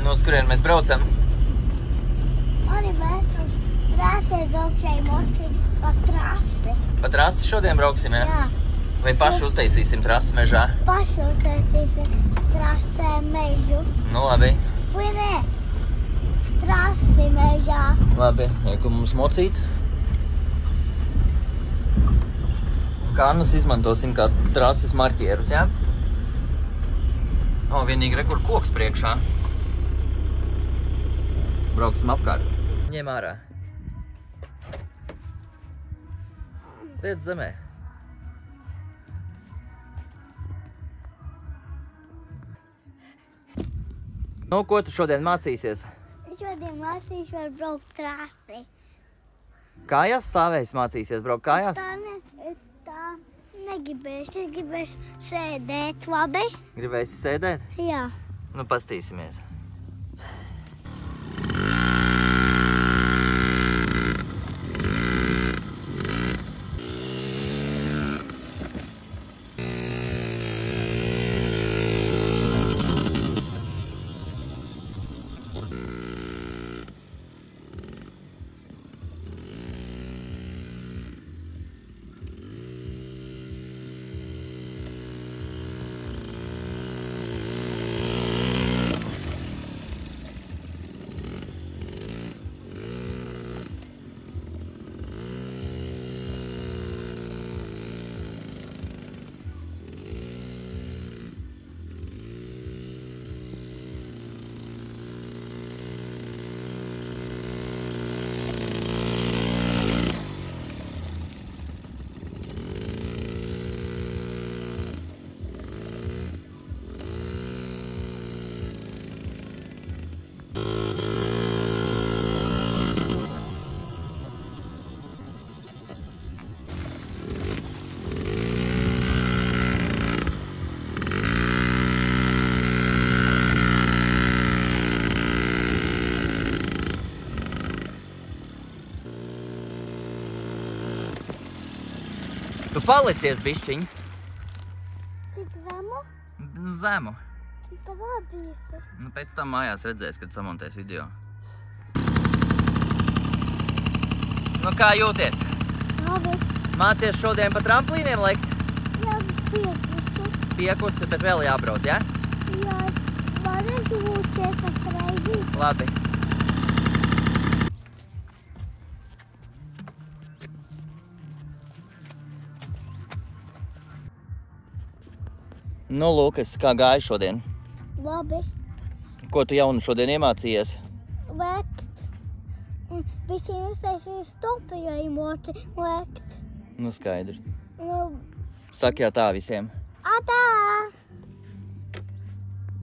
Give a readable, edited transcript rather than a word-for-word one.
No, uz kurien mēs braucam? Arī mēs uz trasē braukšai moči pa trasi. Pa trasi šodien brauksim, ja? Jā. Vai paši uztaisīsim trasi mežā? Paši uztaisīsim trasē mežu. Nu, labi. Vai nē? Trasi mežā. Labi, kur mums mocīts. Kannas izmantosim kā trases marķierus, ja? O, vienīgi re, kur koks priekšā. Brauksim apkārt. Ņem ārā. Liec zemē. Nu, ko tu šodien mācīsies? Šodien mācīšu var braukt trasi. Kājās stāvēs mācīsies braukt kājās? Es tā negribēšu. Es gribēšu sēdēt, labi? Gribēsi sēdēt? Jā. Nu, pastīsimies. Tu palicies bišķiņ? Cik zemu? Zemu. Pavādīsi. Nu, pēc tam mājās redzēs, kad samontēs video. Nu, kā jūties? Labi. Mācies šodien pa tramplīniem lekt? Jā, piekusi. Piekusi, bet vēl jābrauc, ja? Jā, varētu lūties atreizi. Labi. Nu, Lukas, kā gāja šodien? Labi. Ko tu jaunu šodien iemācījies? Lekt. Visiem uztaisīs stopēju moči lekt. Nu, skaidrs. Nu, Saki jā tā visiem. atā!